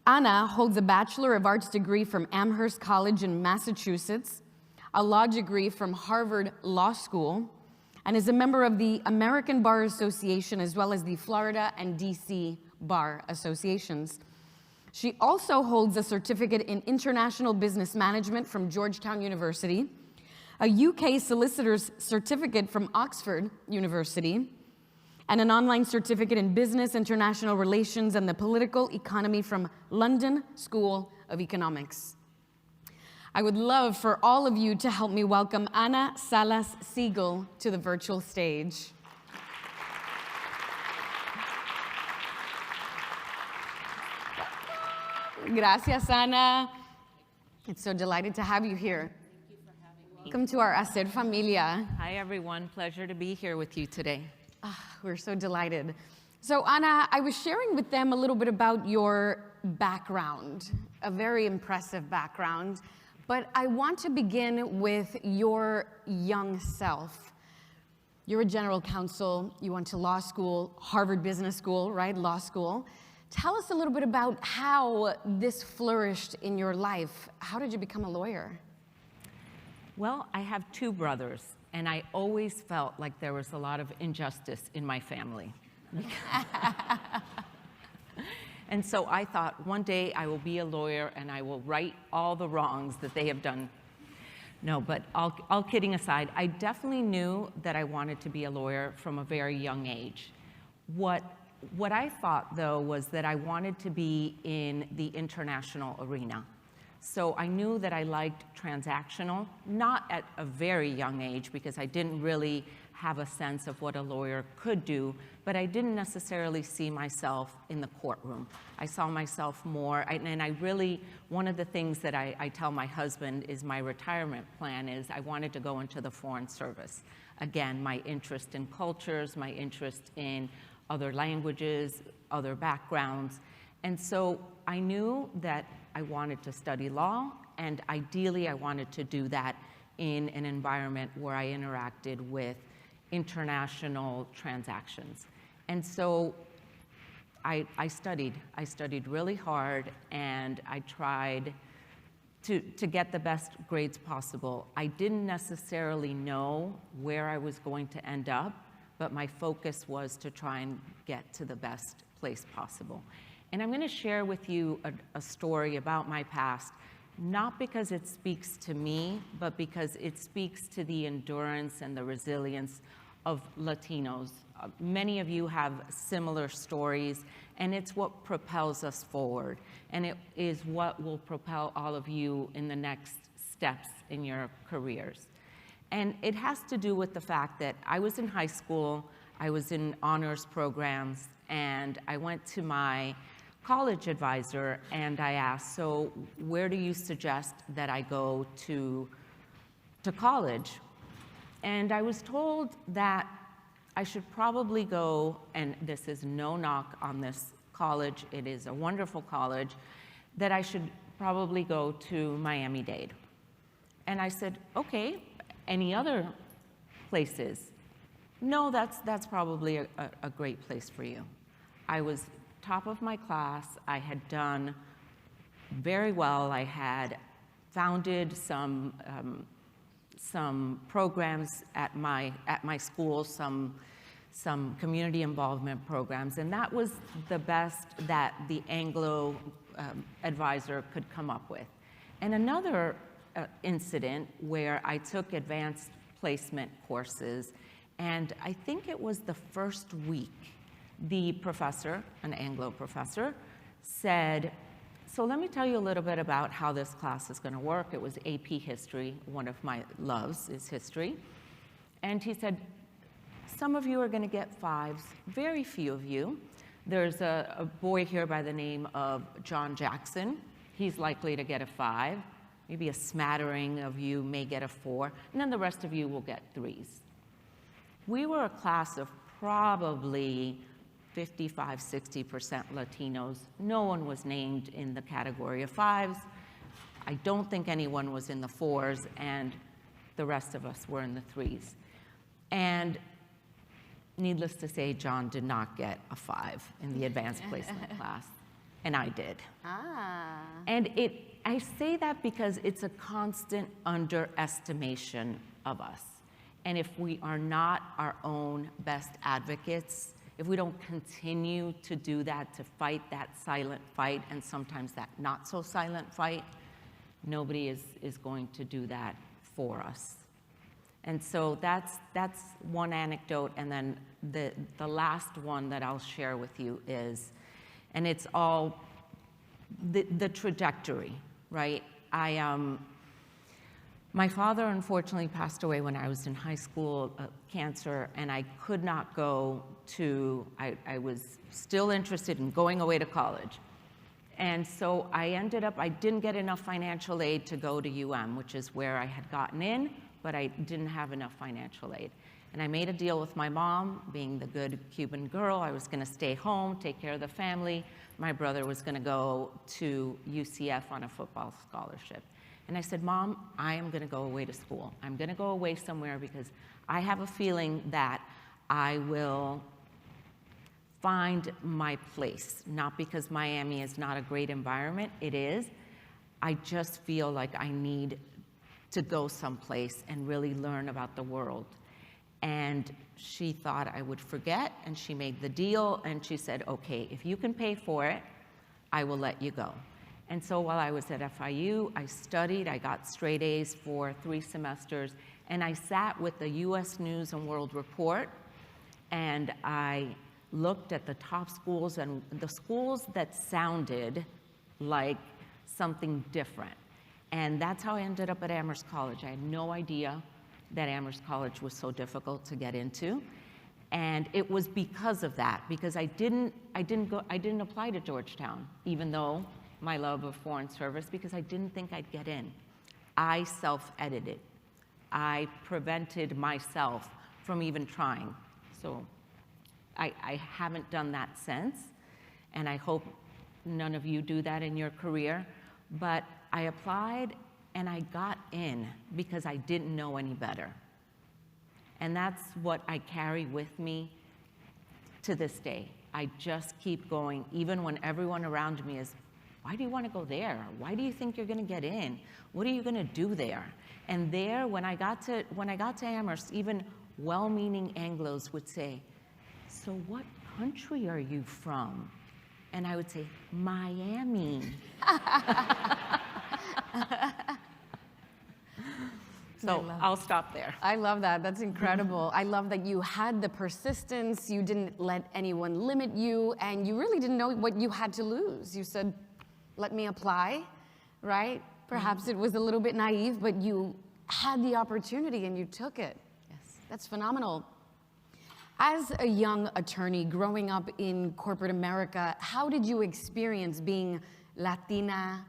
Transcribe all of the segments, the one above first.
Anna holds a Bachelor of Arts degree from Amherst College in Massachusetts, a law degree from Harvard Law School, and is a member of the American Bar Association as well as the Florida and DC Bar Associations. She also holds a certificate in international business management from Georgetown University, a UK solicitor's certificate from Oxford University, and an online certificate in business, international relations, and the political economy from London School of Economics. I would love for all of you to help me welcome Ana Salas Siegel to the virtual stage. Gracias, Ana. It's so delighted to have you here. Thank you for having me. Welcome to our HACR familia. Hi, everyone. Pleasure to be here with you today. We're so delighted. So, Ana, I was sharing with them a little bit about your background, a very impressive background, but I want to begin with your young self. You're a general counsel, you went to law school, Harvard Business School, right, law school. Tell us a little bit about how this flourished in your life. How did you become a lawyer? Well, I have two brothers, and I always felt like there was a lot of injustice in my family. And so I thought, one day I will be a lawyer and I will right all the wrongs that they have done. No, but all kidding aside, I definitely knew that I wanted to be a lawyer from a very young age. What I thought, though, was that I wanted to be in the international arena. So I knew that I liked transactional, not at a very young age, because I didn't really have a sense of what a lawyer could do, but I didn't necessarily see myself in the courtroom. I saw myself more, and I really, one of the things that I tell my husband is my retirement plan is I wanted to go into the Foreign Service. Again, my interest in cultures, my interest in other languages, other backgrounds. And so I knew that I wanted to study law, and ideally I wanted to do that in an environment where I interacted with international transactions. And so I studied really hard, and I tried to get the best grades possible. I didn't necessarily know where I was going to end up, but my focus was to try and get to the best place possible. And I'm going to share with you a story about my past, not because it speaks to me, but because it speaks to the endurance and the resilience of Latinos. Many of you have similar stories, and it's what propels us forward. And it is what will propel all of you in the next steps in your careers. And it has to do with the fact that I was in high school, I was in honors programs, and I went to my college advisor and I asked, so where do you suggest that I go to college? And I was told that I should probably go, and this is no knock on this college, it is a wonderful college, that I should probably go to Miami-Dade. And I said, okay, any other places? No, that's probably a great place for you. I was top of my class. I had done very well. I had founded some programs at my school, some community involvement programs, and that was the best that the Anglo advisor could come up with. And another incident where I took advanced placement courses, and I think it was the first week, the professor, an Anglo professor, said, so let me tell you a little bit about how this class is going to work. It was AP History. One of my loves is history. And he said, some of you are going to get 5s, very few of you. There's a boy here by the name of John Jackson. He's likely to get a 5. Maybe a smattering of you may get a 4, and then the rest of you will get 3s. We were a class of probably 55, 60% Latinos. No one was named in the category of 5s. I don't think anyone was in the 4s, and the rest of us were in the 3s. And needless to say, John did not get a 5 in the advanced placement class. and I did. Ah. And I say that because it's a constant underestimation of us. And if we are not our own best advocates, if we don't continue to do that, to fight that silent fight, and sometimes that not so silent fight, nobody is going to do that for us. And so that's one anecdote. And then the last one that I'll share with you is, and it's all the trajectory, right? My father unfortunately passed away when I was in high school, cancer, and I could not go to, I was still interested in going away to college. And so I didn't get enough financial aid to go to UM, which is where I had gotten in, but I didn't have enough financial aid. And I made a deal with my mom, being the good Cuban girl. I was gonna stay home, take care of the family. My brother was gonna go to UCF on a football scholarship. And I said, Mom, I am gonna go away to school. I'm gonna go away somewhere because I have a feeling that I will find my place, not because Miami is not a great environment, it is. I just feel like I need to go someplace and really learn about the world. And she thought I would forget, and she made the deal, and she said, okay, if you can pay for it, I will let you go. And so while I was at FIU, I studied, I got straight A's for 3 semesters, and I sat with the US News and World Report, and I looked at the top schools and the schools that sounded like something different. And that's how I ended up at Amherst College. I had no idea that Amherst College was so difficult to get into. And it was because of that, because I didn't apply to Georgetown, even though my love of foreign service, because I didn't think I'd get in. I self-edited. I prevented myself from even trying. So I haven't done that since, and I hope none of you do that in your career. But I applied and I got in because I didn't know any better. And that's what I carry with me to this day. I just keep going, even when everyone around me is, why do you want to go there? Why do you think you're going to get in? What are you going to do there? And there, when I got to Amherst, even well-meaning Anglos would say, so what country are you from? And I would say, Miami. So I'll stop there. I love that. That's incredible. I love that you had the persistence. You didn't let anyone limit you, and you really didn't know what you had to lose. You said, let me apply, right? Perhaps it was a little bit naive, but you had the opportunity and you took it. Yes. That's phenomenal. As a young attorney growing up in corporate America, how did you experience being Latina,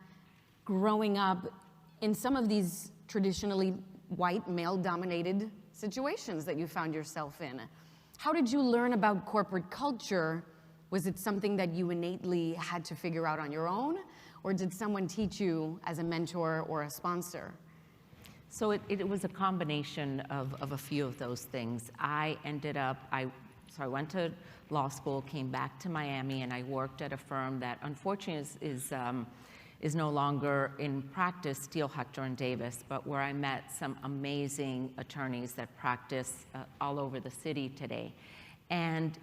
growing up in some of these traditionally white, male-dominated situations that you found yourself in? How did you learn about corporate culture? Was it something that you innately had to figure out on your own, or did someone teach you as a mentor or a sponsor? So it was a combination of a few of those things. I went to law school, came back to Miami, and I worked at a firm that unfortunately is no longer in practice, Steele, Hector, and Davis, but where I met some amazing attorneys that practice all over the city today. And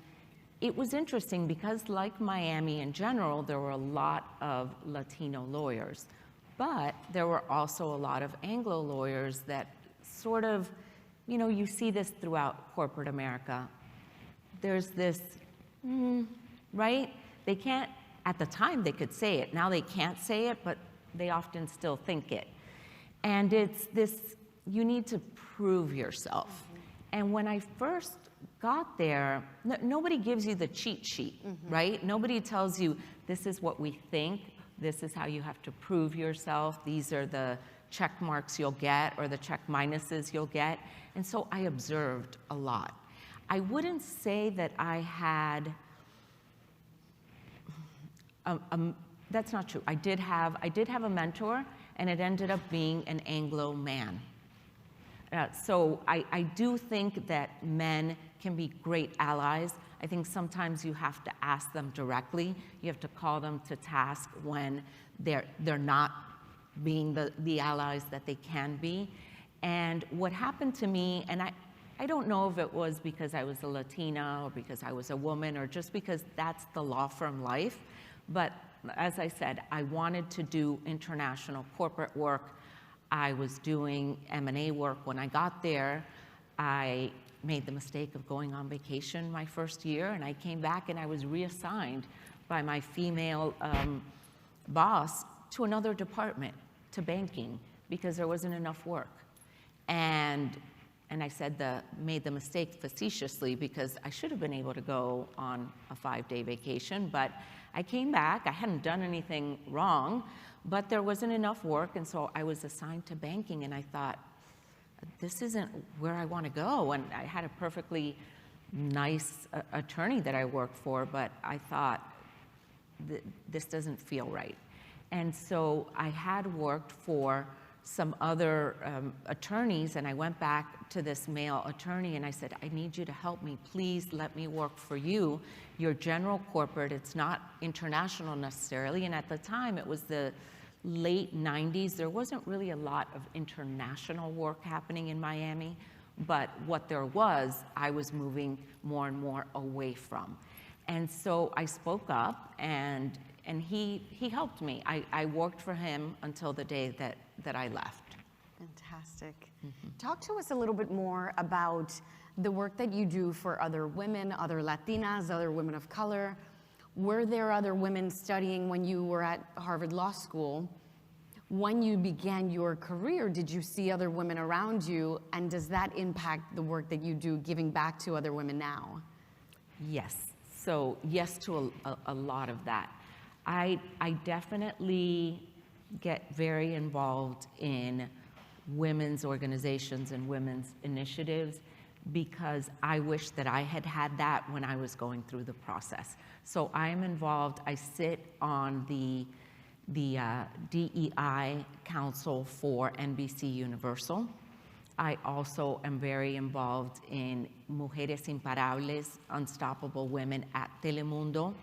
it was interesting because, like Miami in general, there were a lot of Latino lawyers, but there were also a lot of Anglo lawyers that sort of, you see this throughout corporate America. There's this, right? They can't, at the time they could say it, now they can't say it, but they often still think it. And it's this, you need to prove yourself. And when I first got there, nobody gives you the cheat sheet, right? Nobody tells you, this is what we think, this is how you have to prove yourself, these are the check marks you'll get or the check minuses you'll get. And so I observed a lot. I wouldn't say that I had, that's not true. I did have a mentor, and it ended up being an Anglo man. So I do think that men can be great allies, I think sometimes you have to ask them directly. You have to call them to task when they're not being the allies that they can be. And what happened to me, and I don't know if it was because I was a Latina or because I was a woman or just because that's the law firm life, but as I said, I wanted to do international corporate work. I was doing M&A work. When I got there, I made the mistake of going on vacation my first year, and I came back and I was reassigned by my female boss to another department, to banking, because there wasn't enough work. And I made the mistake facetiously because I should have been able to go on a 5-day vacation, but I came back. I hadn't done anything wrong, but there wasn't enough work, and so I was assigned to banking, and I thought, this isn't where I want to go. And I had a perfectly nice attorney that I worked for, but I thought, this doesn't feel right. And so I had worked for some other attorneys, and I went back to this male attorney and I said, I need you to help me. Please let me work for you. You're general corporate. It's not international necessarily. And at the time, it was the late 90s. There wasn't really a lot of international work happening in Miami, but what there was, I was moving more and more away from. And so I spoke up, and he helped me. I worked for him until the day that I left. Fantastic. Talk to us a little bit more about the work that you do for other women, other Latinas, other women of color. Were there other women studying when you were at Harvard Law School? When you began your career, did you see other women around you? And does that impact the work that you do giving back to other women now? Yes. So yes to a lot of that. I definitely get very involved in women's organizations and women's initiatives because I wish that I had had that when I was going through the process. So I'm involved. I sit on the DEI Council for NBC Universal. I also am very involved in Mujeres Imparables, Unstoppable Women at Telemundo.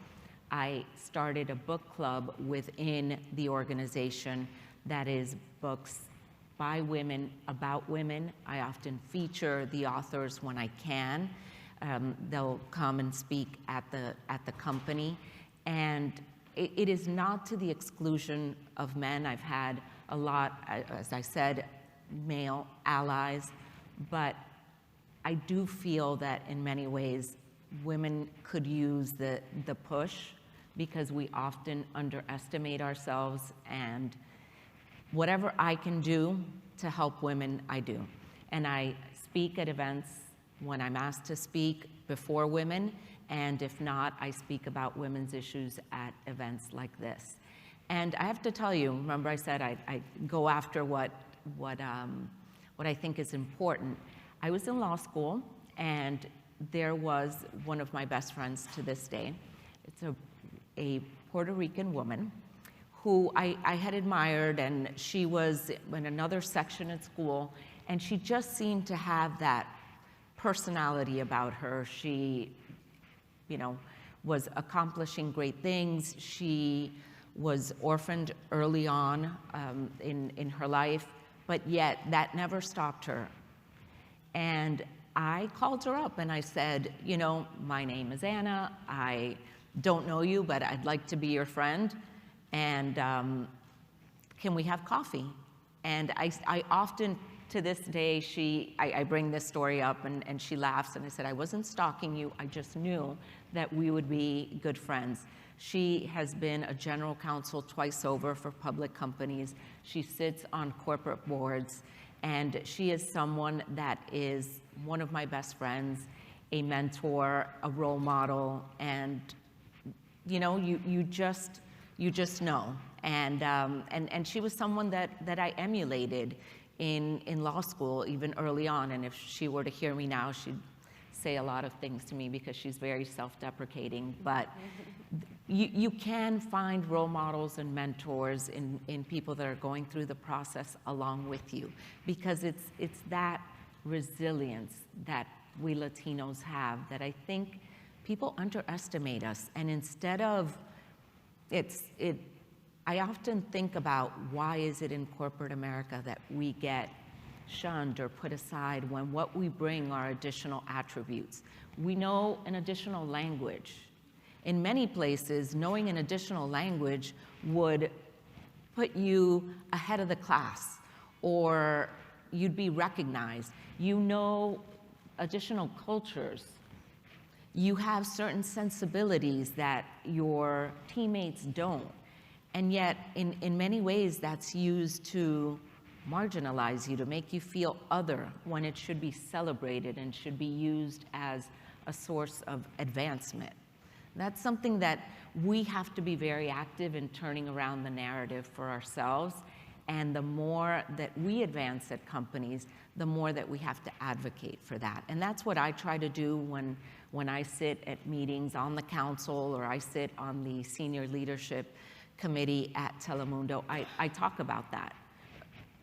I started a book club within the organization that is books by women, about women. I often feature the authors when I can. They'll come and speak at the company. And it is not to the exclusion of men. I've had a lot, as I said, male allies, but I do feel that in many ways women could use the push because we often underestimate ourselves, and whatever I can do to help women, I do. And I speak at events when I'm asked to speak before women, and if not, I speak about women's issues at events like this. And I have to tell you, remember I said I go after what I think is important. I was in law school, and there was one of my best friends to this day. It's a Puerto Rican woman who I had admired, and she was in another section at school, and she just seemed to have that personality about her. She, was accomplishing great things. She was orphaned early on in her life, but yet that never stopped her. And I called her up and I said, my name is Anna. I don't know you, but I'd like to be your friend. And can we have coffee? And I often, to this day, I bring this story up and she laughs, and I said, I wasn't stalking you, I just knew that we would be good friends. She has been a general counsel twice over for public companies. She sits on corporate boards, and she is someone that is one of my best friends, a mentor, a role model, and you just know. And she was someone that I emulated in law school, even early on. And if she were to hear me now, she'd say a lot of things to me because she's very self-deprecating. But you can find role models and mentors in people that are going through the process along with you, because it's that resilience that we Latinos have that I think people underestimate us. And instead of, I often think about why is it in corporate America that we get shunned or put aside when what we bring are additional attributes. We know an additional language. In many places, knowing an additional language would put you ahead of the class, or you'd be recognized. You know additional cultures. You have certain sensibilities that your teammates don't. And yet, in many ways, that's used to marginalize you, to make you feel other, when it should be celebrated and should be used as a source of advancement. That's something that we have to be very active in turning around the narrative for ourselves. And the more that we advance at companies, the more that we have to advocate for that. And that's what I try to do when I sit at meetings on the council, or I sit on the senior leadership committee at Telemundo. I talk about that.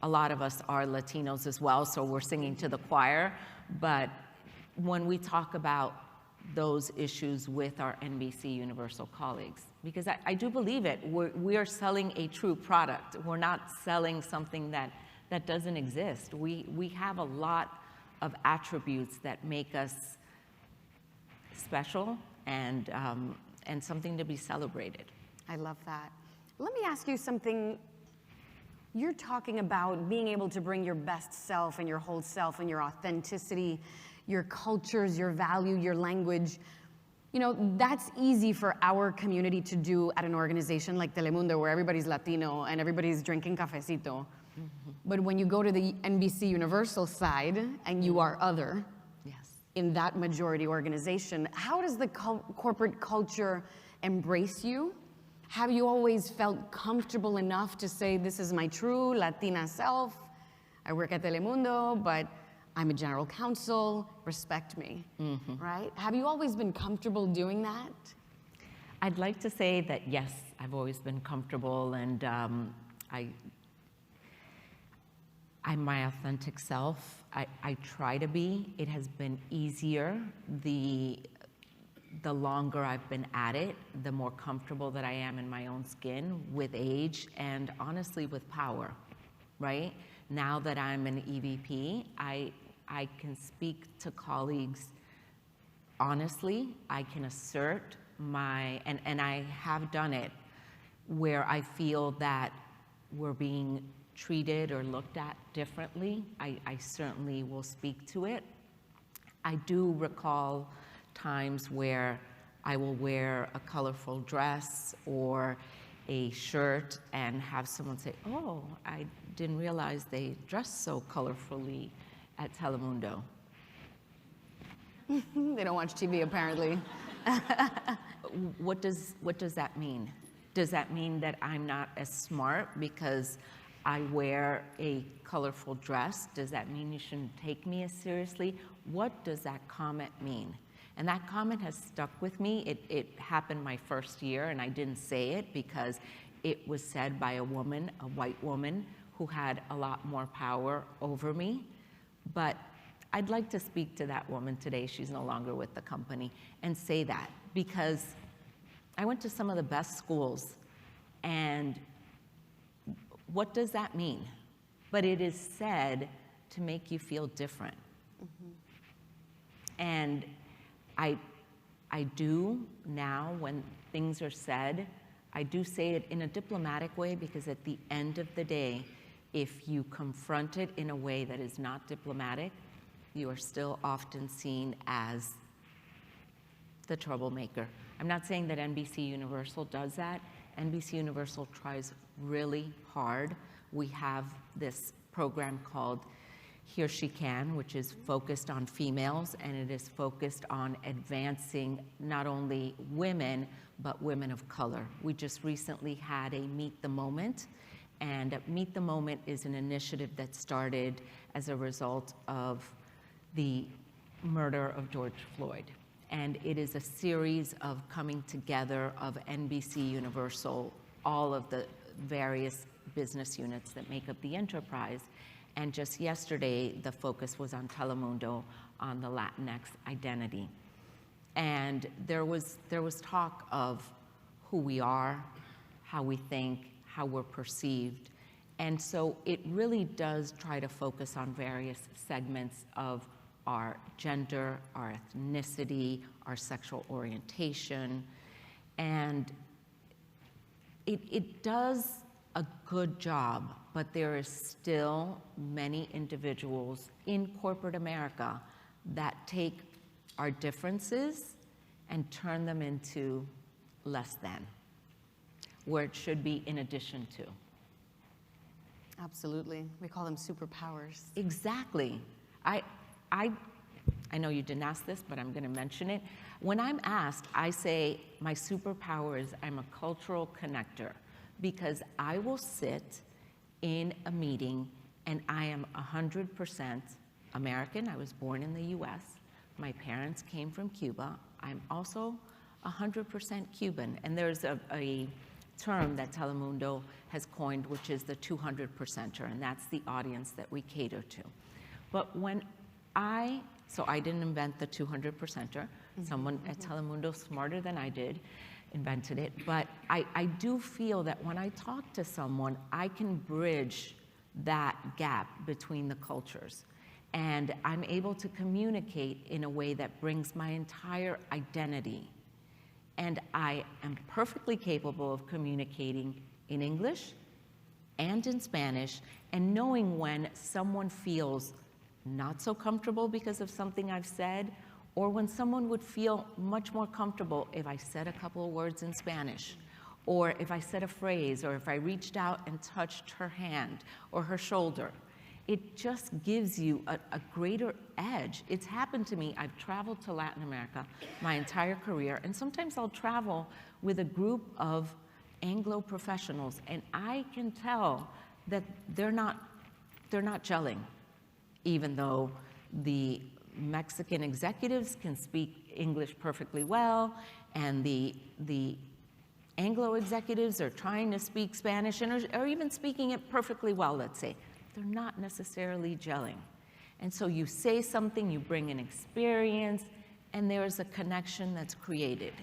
A lot of us are Latinos as well, so we're singing to the choir. But when we talk about those issues with our NBC Universal colleagues, because I do believe it, we are selling a true product. We're not selling something that doesn't exist. We have a lot of attributes that make us special and something to be celebrated. I love that. Let me ask you something. You're talking about being able to bring your best self and your whole self and your authenticity, your cultures, your value, your language. You know, that's easy for our community to do at an organization like Telemundo, where everybody's Latino and everybody's drinking cafecito. Mm-hmm. But when you go to the NBC Universal side and you are other, yes, in that majority organization, how does the corporate culture embrace you? Have you always felt comfortable enough to say, this is my true Latina self? I work at Telemundo, but I'm a general counsel, respect me, right? Have you always been comfortable doing that? I'd like to say that yes, I've always been comfortable, and I'm my authentic self. I try to be. It has been easier the longer I've been at it, the more comfortable that I am in my own skin with age and honestly with power, right? Now that I'm an EVP, I can speak to colleagues honestly. I can assert and I have done it where I feel that we're being treated or looked at differently. I certainly will speak to it. I do recall times where I will wear a colorful dress or a shirt and have someone say, oh, I didn't realize they dress so colorfully at Telemundo. They don't watch TV, apparently. What does that mean? Does that mean that I'm not as smart because I wear a colorful dress? Does that mean you shouldn't take me as seriously? What does that comment mean? And that comment has stuck with me. It happened my first year, and I didn't say it because it was said by a woman, a white woman, who had a lot more power over me. But I'd like to speak to that woman today. She's no longer with the company, and say that, because I went to some of the best schools, and what does that mean? But it is said to make you feel different. Mm-hmm. And I do now, when things are said, I do say it in a diplomatic way, because at the end of the day, if you confront it in a way that is not diplomatic, you are still often seen as the troublemaker. I'm not saying that NBC Universal does that. NBC Universal tries really hard. We have this program called Here She Can, which is focused on females, and it is focused on advancing not only women, but women of color. We just recently had a Meet the Moment, and Meet the Moment is an initiative that started as a result of the murder of George Floyd. And it is a series of coming together of NBC Universal, all of the various business units that make up the enterprise. And just yesterday, the focus was on Telemundo, on the Latinx identity. And there was talk of who we are, how we think, how we're perceived. And so it really does try to focus on various segments of our gender, our ethnicity, our sexual orientation. And it does a good job, but there is still many individuals in corporate America that take our differences and turn them into less than, where it should be in addition to. Absolutely. We call them superpowers. Exactly. I know you didn't ask this, but I'm going to mention it. When I'm asked, I say my superpower is I'm a cultural connector, because I will sit in a meeting and I am 100% American. I was born in the US. My parents came from Cuba. I'm also 100% Cuban. And there's a term that Telemundo has coined, which is the 200%er, and that's the audience that we cater to. But so I didn't invent the 200%er. Someone at Telemundo smarter than I did invented it. But I do feel that when I talk to someone, I can bridge that gap between the cultures. And I'm able to communicate in a way that brings my entire identity. And I am perfectly capable of communicating in English and in Spanish, and knowing when someone feels not so comfortable because of something I've said, or when someone would feel much more comfortable if I said a couple of words in Spanish, or if I said a phrase, or if I reached out and touched her hand or her shoulder. It just gives you a greater edge. It's happened to me. I've traveled to Latin America my entire career, and sometimes I'll travel with a group of Anglo professionals, and I can tell that they're not gelling, even though the Mexican executives can speak English perfectly well, and the Anglo executives are trying to speak Spanish and are even speaking it perfectly well, let's say. They're not necessarily gelling. And so you say something, you bring an experience, and there's a connection that's created.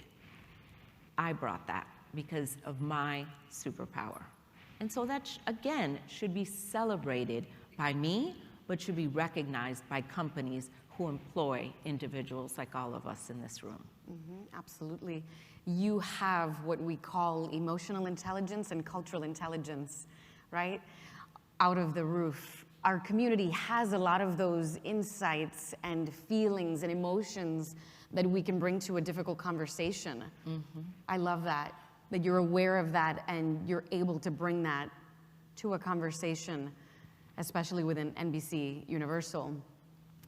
I brought that because of my superpower. And so that, again, should be celebrated by me, but should be recognized by companies who employ individuals like all of us in this room. Absolutely. You have what we call emotional intelligence and cultural intelligence, right? Out of the roof. Our community has a lot of those insights and feelings and emotions that we can bring to a difficult conversation. I love that you're aware of that and you're able to bring that to a conversation, especially within NBC Universal.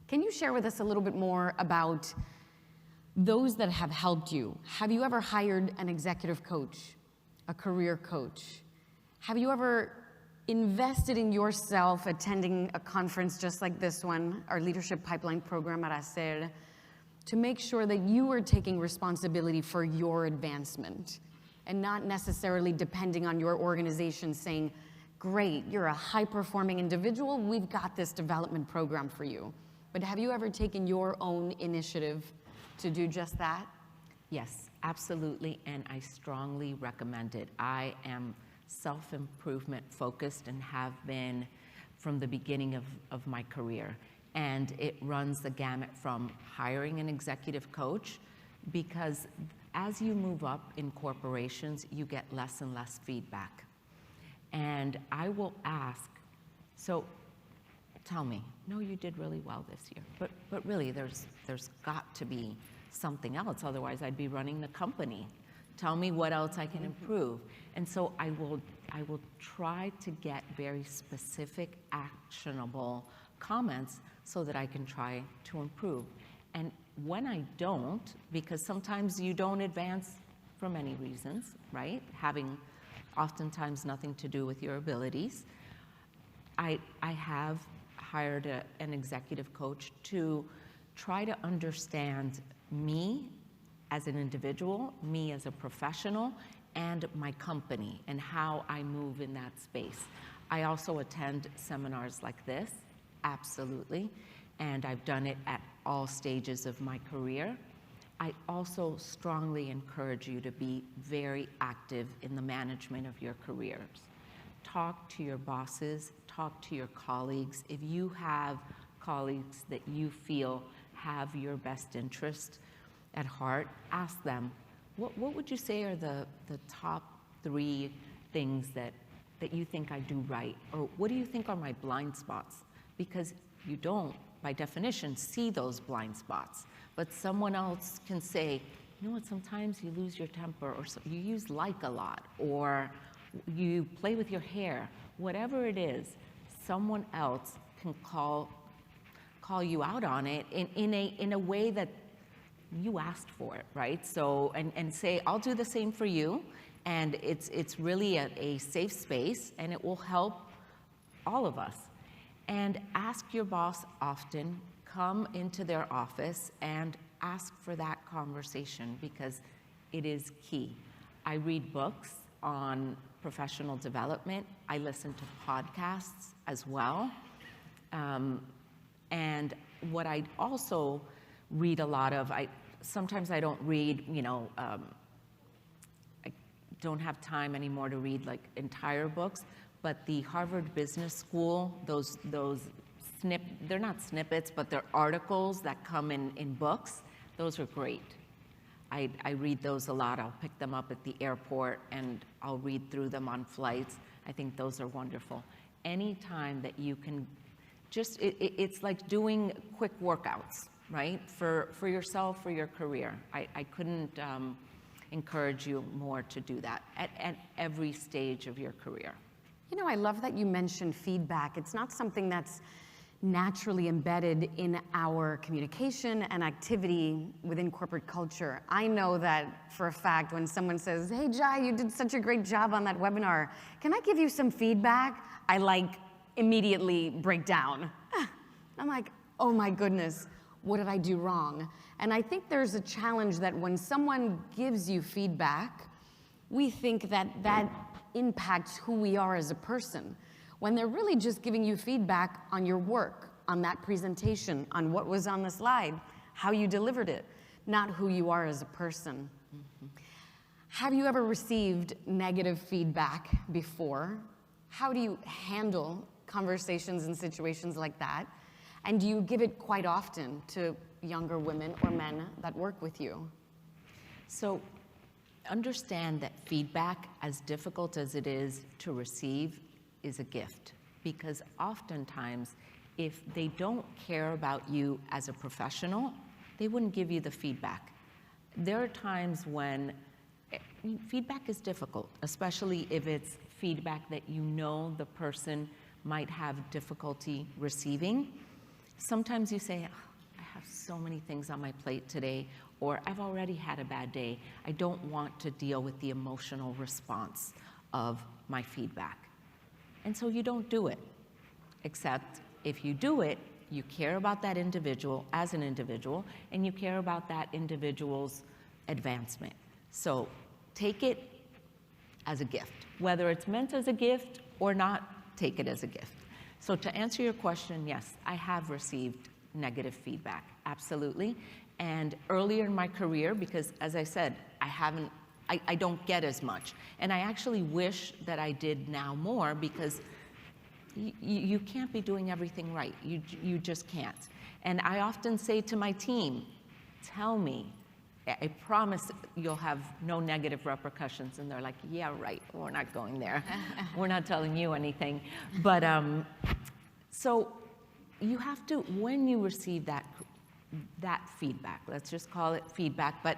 Can you share with us a little bit more about those that have helped you? Have you ever hired an executive coach, a career coach? Have you ever invested in yourself attending a conference just like this one, our Leadership Pipeline program at HACR, to make sure that you are taking responsibility for your advancement and not necessarily depending on your organization saying, great, you're a high-performing individual, we've got this development program for you. But have you ever taken your own initiative to do just that? Yes, absolutely, and I strongly recommend it. I am self-improvement focused and have been from the beginning of my career. And it runs the gamut from hiring an executive coach, because as you move up in corporations, you get less and less feedback. And I will ask, so tell me, no, you did really well this year, but really there's got to be something else, otherwise I'd be running the company. Tell me what else I can improve. And so I will try to get very specific, actionable comments so that I can try to improve. And when I don't, because sometimes you don't advance for many reasons, right? Having oftentimes nothing to do with your abilities, I have hired an executive coach to try to understand me as an individual, me as a professional, and my company, and how I move in that space. I also attend seminars like this, absolutely, and I've done it at all stages of my career. I also strongly encourage you to be very active in the management of your careers. Talk to your bosses, talk to your colleagues. If you have colleagues that you feel have your best interest at heart, ask them, what would you say are the top 3 things that you think I do right? Or what do you think are my blind spots? Because you don't, by definition, see those blind spots. But someone else can say, you know what, sometimes you lose your temper, or you use like a lot, or you play with your hair. Whatever it is, someone else can call you out on it in a way that you asked for it, right? So, and say, I'll do the same for you. And it's really a safe space, and it will help all of us. And ask your boss often, come into their office and ask for that conversation, because it is key. I read books on professional development. I listen to podcasts as well. And what I also read a lot of, sometimes I don't read, I don't have time anymore to read like entire books, but the Harvard Business School, those they're not snippets, but they're articles that come in books. Those are great. I read those a lot. I'll pick them up at the airport and I'll read through them on flights. I think those are wonderful. Anytime that you can it's like doing quick workouts, right? For yourself, for your career. I couldn't encourage you more to do that at every stage of your career. You know, I love that you mentioned feedback. It's not something that's naturally embedded in our communication and activity within corporate culture. I know that for a fact when someone says, hey, Jai, you did such a great job on that webinar. Can I give you some feedback? I immediately break down. I'm like, oh my goodness, what did I do wrong? And I think there's a challenge that when someone gives you feedback, we think that that impacts who we are as a person, when they're really just giving you feedback on your work, on that presentation, on what was on the slide, how you delivered it, not who you are as a person. Mm-hmm. Have you ever received negative feedback before? How do you handle conversations and situations like that? And do you give it quite often to younger women or men that work with you? So understand that feedback, as difficult as it is to receive, is a gift. Because oftentimes, if they don't care about you as a professional, they wouldn't give you the feedback. There are times when feedback is difficult, especially if it's feedback that you know the person might have difficulty receiving. Sometimes you say, oh, I have so many things on my plate today, or I've already had a bad day. I don't want to deal with the emotional response of my feedback. And so you don't do it. Except if you do it, you care about that individual as an individual, and you care about that individual's advancement. So take it as a gift. Whether it's meant as a gift or not, take it as a gift. So to answer your question, yes, I have received negative feedback, absolutely. And earlier in my career, because as I said, I don't get as much. And I actually wish that I did now more, because you can't be doing everything right. You just can't. And I often say to my team, tell me, I promise you'll have no negative repercussions. And they're like, yeah, right, we're not going there. We're not telling you anything. But so you have to, when you receive that feedback, let's just call it feedback, but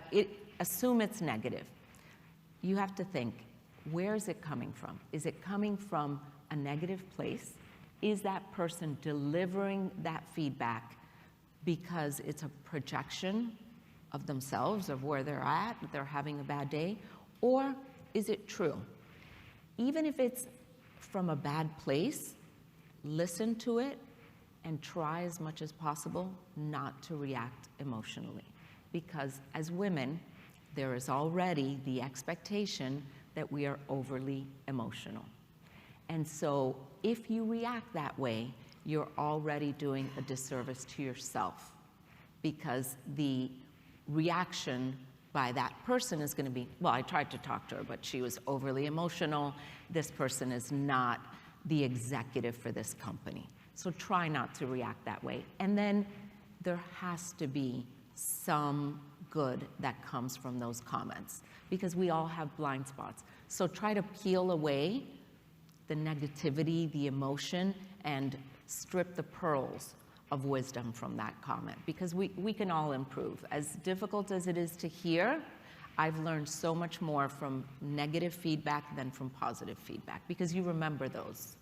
assume it's negative. You have to think, where is it coming from? Is it coming from a negative place? Is that person delivering that feedback because it's a projection of themselves, of where they're at, they're having a bad day? Or is it true? Even if it's from a bad place, listen to it and try as much as possible not to react emotionally. Because as women, there is already the expectation that we are overly emotional. And so if you react that way, you're already doing a disservice to yourself, because the reaction by that person is going to be, well, I tried to talk to her, but she was overly emotional. This person is not the executive for this company. So try not to react that way. And then there has to be some good that comes from those comments, because we all have blind spots. So try to peel away the negativity, the emotion, and strip the pearls of wisdom from that comment, because we can all improve. As difficult as it is to hear, I've learned so much more from negative feedback than from positive feedback, because you remember those.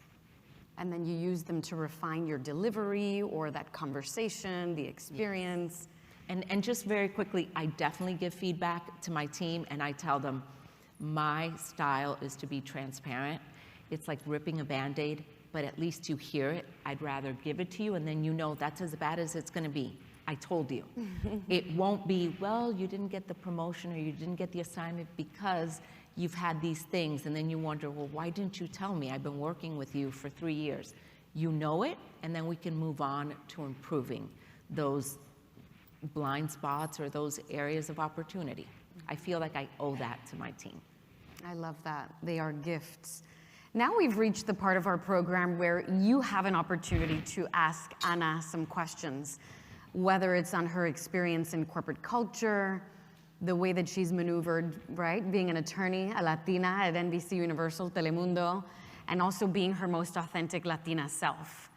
And then you use them to refine your delivery or that conversation, the experience. Yes. And just very quickly, I definitely give feedback to my team, and I tell them my style is to be transparent. It's like ripping a Band-Aid, but at least you hear it. I'd rather give it to you, and then you know that's as bad as it's gonna be. I told you. It won't be, well, you didn't get the promotion or you didn't get the assignment because you've had these things, and then you wonder, well, why didn't you tell me? I've been working with you for 3 years. You know it, and then we can move on to improving those blind spots or those areas of opportunity. I feel like I owe that to my team. I love that. They are gifts. Now we've reached the part of our program where you have an opportunity to ask Ana some questions, whether it's on her experience in corporate culture, the way that she's maneuvered, right? Being an attorney, a Latina at NBC Universal, Telemundo, and also being her most authentic Latina self.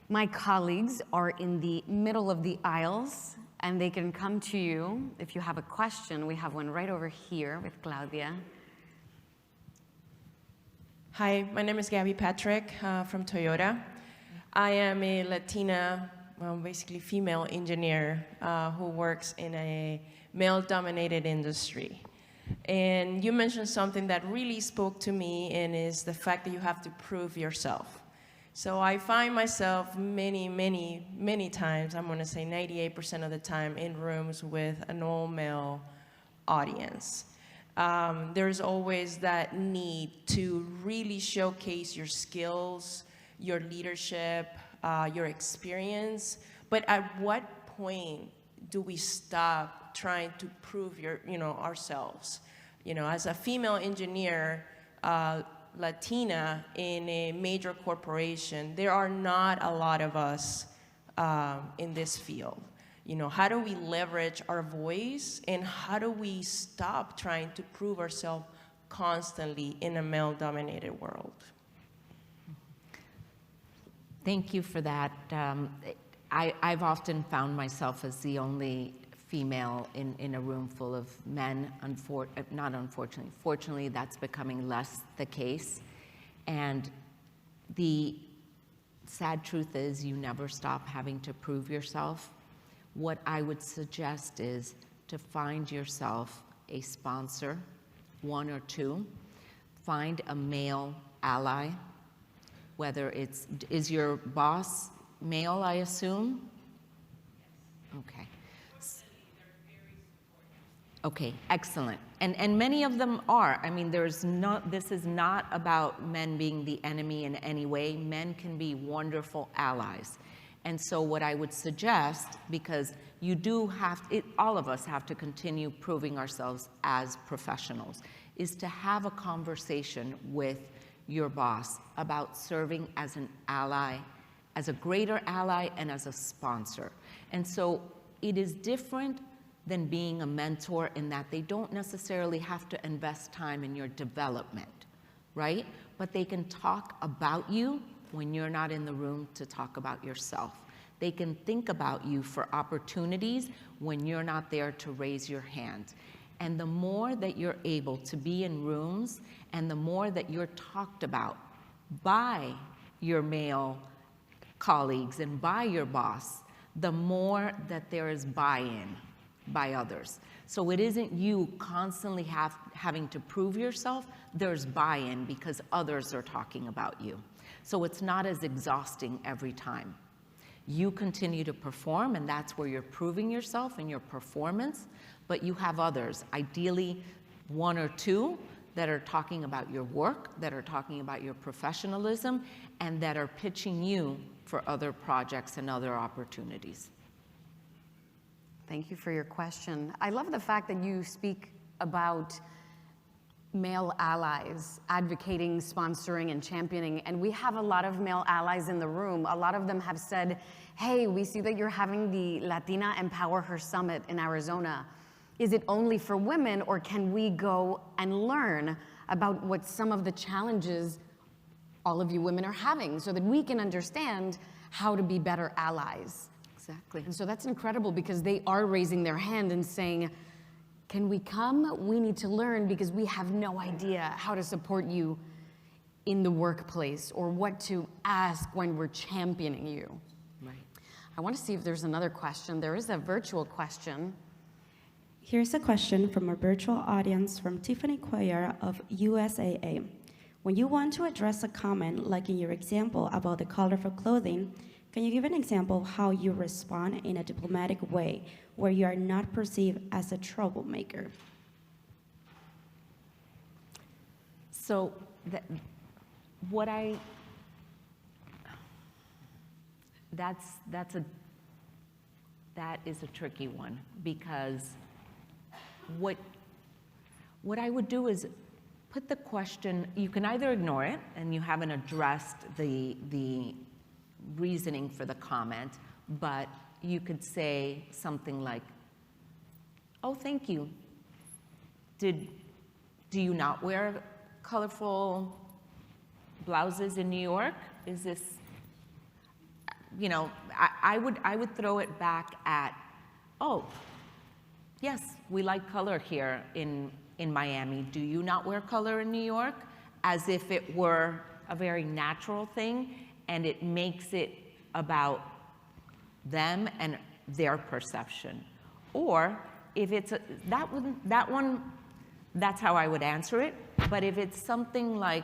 My colleagues are in the middle of the aisles, and they can come to you if you have a question. We have one right over here with Claudia. Hi, my name is Gabby Patrick from Toyota. I am a Latina, basically female engineer who works in a male-dominated industry. And you mentioned something that really spoke to me, and is the fact that you have to prove yourself. So I find myself many times, I'm gonna say 98% of the time, in rooms with an all-male audience. There's always that need to really showcase your skills, your leadership, your experience. But at what point do we stop trying to prove ourselves? As a female engineer, Latina in a major corporation, there are not a lot of us in this field. How do we leverage our voice, and how do we stop trying to prove ourselves constantly in a male-dominated world? Thank you for that. I've often found myself as the only female in a room full of men. Not unfortunately. Fortunately, that's becoming less the case. And the sad truth is you never stop having to prove yourself. What I would suggest is to find yourself a sponsor, one or two. Find a male ally, whether is your boss male, I assume? Okay. Okay, excellent. And many of them are. I mean, this is not about men being the enemy in any way. Men can be wonderful allies. And so what I would suggest, because all of us have to continue proving ourselves as professionals, is to have a conversation with your boss about serving as an ally, as a greater ally, and as a sponsor. And so it is different than being a mentor in that they don't necessarily have to invest time in your development, right? But they can talk about you when you're not in the room to talk about yourself. They can think about you for opportunities when you're not there to raise your hand. And the more that you're able to be in rooms, and the more that you're talked about by your male colleagues and by your boss, the more that there is buy-in by others. So it isn't you constantly having to prove yourself, there's buy-in because others are talking about you. So it's not as exhausting every time. You continue to perform, and that's where you're proving yourself in your performance, but you have others, ideally one or two, that are talking about your work, that are talking about your professionalism, and that are pitching you for other projects and other opportunities. Thank you for your question. I love the fact that you speak about male allies advocating, sponsoring, and championing. And we have a lot of male allies in the room. A lot of them have said, hey, we see that you're having the Latina Empower Her Summit in Arizona. Is it only for women, or can we go and learn about what some of the challenges all of you women are having so that we can understand how to be better allies? Exactly. And so that's incredible, because they are raising their hand and saying, can we come? We need to learn, because we have no idea how to support you in the workplace or what to ask when we're championing you. Right. I want to see if there's another question. There is a virtual question. Here's a question from a virtual audience from Tiffany Cuellar of USAA. When you want to address a comment, like in your example about the colorful clothing, can you give an example of how you respond in a diplomatic way where you are not perceived as a troublemaker? So that is a tricky one, because what I would do is put the question, you can either ignore it and you haven't addressed the reasoning for the comment, but you could say something like, oh, thank you. Do you not wear colorful blouses in New York? Is this, you know, I would throw it back at, oh, yes, we like color here in Miami. Do you not wear color in New York? As if it were a very natural thing, and it makes it about them and their perception. Or if it's that one, that's how I would answer it. But if it's something like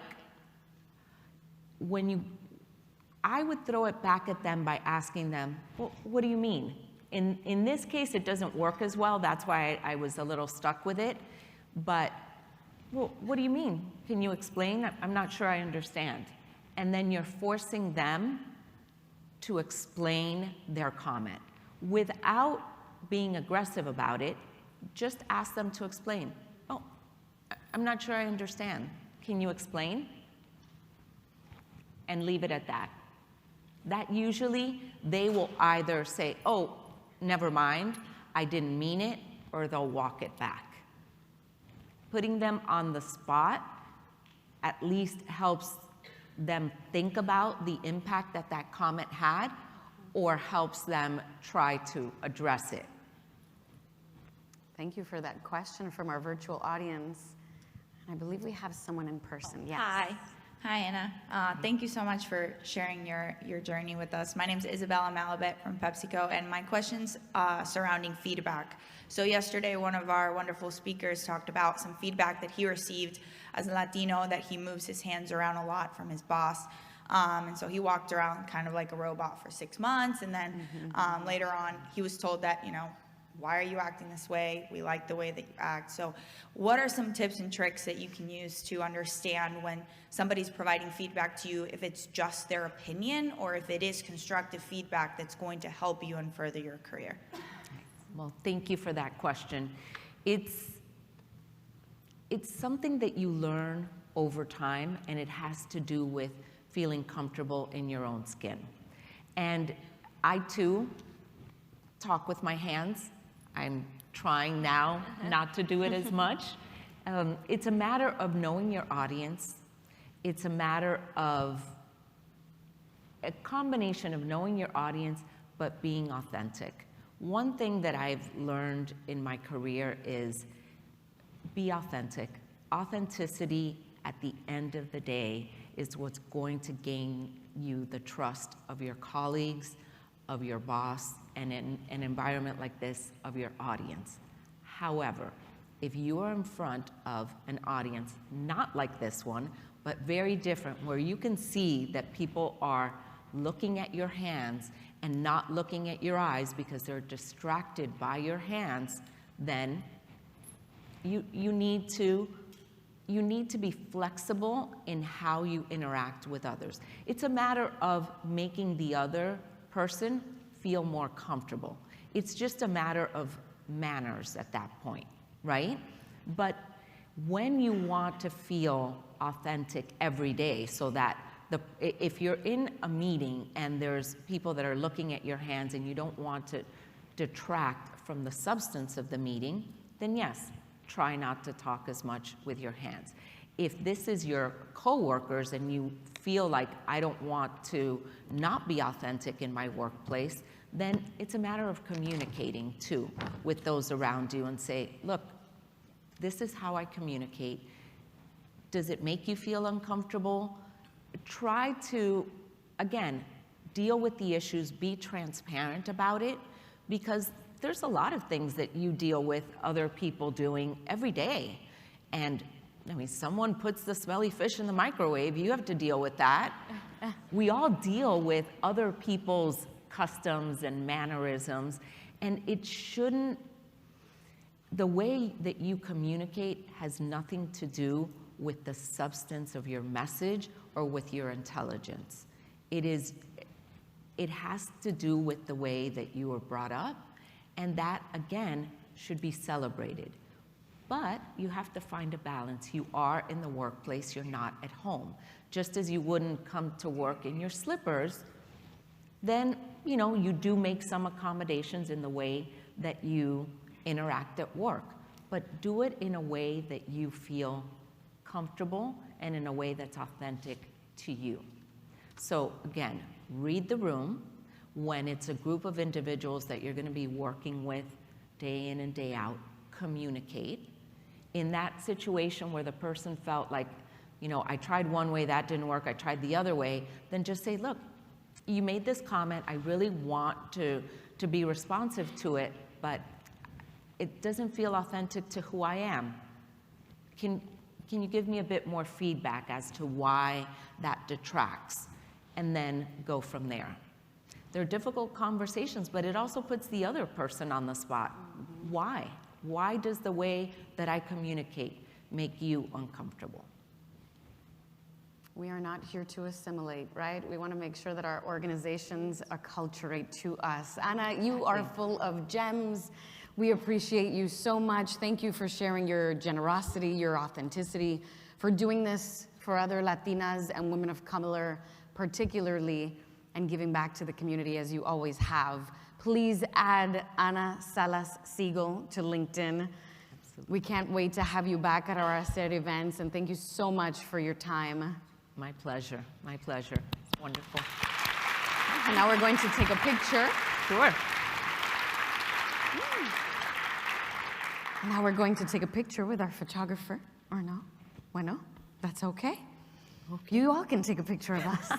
I would throw it back at them by asking them, well, what do you mean? In this case, it doesn't work as well. That's why I was a little stuck with it. But, well, what do you mean? Can you explain? I'm not sure I understand. And then you're forcing them to explain their comment. Without being aggressive about it, just ask them to explain. Oh, I'm not sure I understand. Can you explain? And leave it at that. That usually, they will either say, oh, never mind, I didn't mean it, or they'll walk it back. Putting them on the spot at least helps them think about the impact that comment had, or helps them try to address it. Thank you for that question from our virtual audience. I believe we have someone in person. Yes. Hi, Anna. Thank you so much for sharing your journey with us. My name is Isabella Malabet from PepsiCo, and my question's surrounding feedback. So yesterday, one of our wonderful speakers talked about some feedback that he received as a Latino, that he moves his hands around a lot from his boss. And so he walked around kind of like a robot for 6 months, and then later on, he was told that, you know, why are you acting this way? We like the way that you act. So what are some tips and tricks that you can use to understand when somebody's providing feedback to you, if it's just their opinion or if it is constructive feedback that's going to help you and further your career? Well, thank you for that question. It's something that you learn over time, and it has to do with feeling comfortable in your own skin. And I, too, talk with my hands. I'm trying now not to do it as much. It's a matter of knowing your audience. It's a matter of a combination of knowing your audience, but being authentic. One thing that I've learned in my career is be authentic. Authenticity at the end of the day is what's going to gain you the trust of your colleagues, of your boss, and in an environment like this, of your audience. However, if you are in front of an audience not like this one, but very different, where you can see that people are looking at your hands and not looking at your eyes because they're distracted by your hands, then you need to be flexible in how you interact with others. It's a matter of making the other person feel more comfortable. it's just a matter of manners at that point, right? But when you want to feel authentic every day, so that if you're in a meeting and there's people that are looking at your hands and you don't want to detract from the substance of the meeting, then yes, try not to talk as much with your hands. If this is your coworkers and you feel like, I don't want to not be authentic in my workplace, then it's a matter of communicating too with those around you and say, look, this is how I communicate. Does it make you feel uncomfortable? Try to, again, deal with the issues, be transparent about it, because there's a lot of things that you deal with other people doing every day. And I mean, someone puts the smelly fish in the microwave, you have to deal with that. We all deal with other people's customs and mannerisms, and it shouldn't, the way that you communicate has nothing to do with the substance of your message or with your intelligence. It has to do with the way that you were brought up, and that, again, should be celebrated. But you have to find a balance. You are in the workplace, you're not at home. Just as you wouldn't come to work in your slippers, then, you know, you do make some accommodations in the way that you interact at work. But do it in a way that you feel comfortable and in a way that's authentic to you. So again, read the room. When it's a group of individuals that you're going to be working with day in and day out, communicate. In that situation where the person felt like, you know, I tried one way, that didn't work, I tried the other way, then just say, look, you made this comment, I really want to be responsive to it, but it doesn't feel authentic to who I am. Can you give me a bit more feedback as to why that detracts? And then go from there. They're difficult conversations, but it also puts the other person on the spot. Mm-hmm. Why? Why does the way that I communicate make you uncomfortable? We are not here to assimilate, right? We want to make sure that our organizations acculturate to us. Ana, you are full of gems. We appreciate you so much. Thank you for sharing your generosity, your authenticity, for doing this for other Latinas and women of color, particularly, and giving back to the community as you always have. Please add Ana Salas Siegel to LinkedIn. Absolutely. We can't wait to have you back at our HACR events, and thank you so much for your time. My pleasure, my pleasure. It's wonderful. And now we're going to take a picture. Sure. Now we're going to take a picture with our photographer, or no? Bueno, that's okay. You all can take a picture of us.